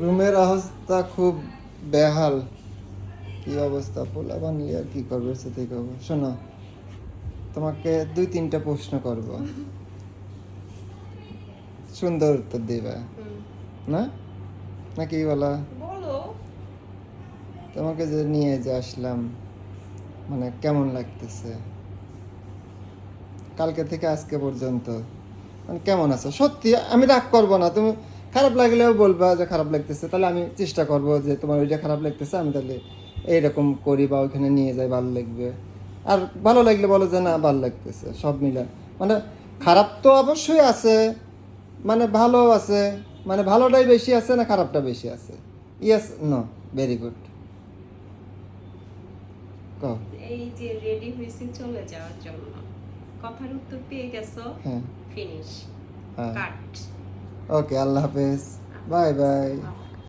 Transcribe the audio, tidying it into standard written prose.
রুমের অবস্থা খুব বেহাল। কি অবস্থা, পোলা বানিয়ে আর কি করবে সাথে করবো। শোনো, তোমাকে 2-3টা প্রশ্ন করব, সুন্দর উত্তর দিবা না, নাকি বলা? বলো। তোমাকে যে নিয়ে যে আসলাম, মানে কেমন লাগতেছে কালকে থেকে আজকে পর্যন্ত? মানে কেমন আছো সত্যি? আমি রাগ করবো না, তুমি খারাপ লাগলেও বলবা যে খারাপ লাগতেছে, তাহলে আমি চেষ্টা করব যে তোমার ওইটা খারাপ লাগতেছে আমি তাহলে এইরকম করি বা ওইখানে নিয়ে যাই, ভালো লাগবে। আর ভালো লাগলে বলো যে না ভালো লাগতেছে, সব মিলে। মানে খারাপ তো অবশ্যই আছে, মানে ভালো আছে, মানে ভালোটাই বেশি আছে না খারাপটা বেশি আছে? ইয়েস, নো, ভেরি গুড, কো। এই যে রেডি হয়েছি চলে যাওয়ার জন্য, কথার উত্তর পেয়ে গেছো। হ্যাঁ, ফিনিশ, হ্যাঁ, কাট। ওকে, আল্লাহ হাফেজ, বাই বাই।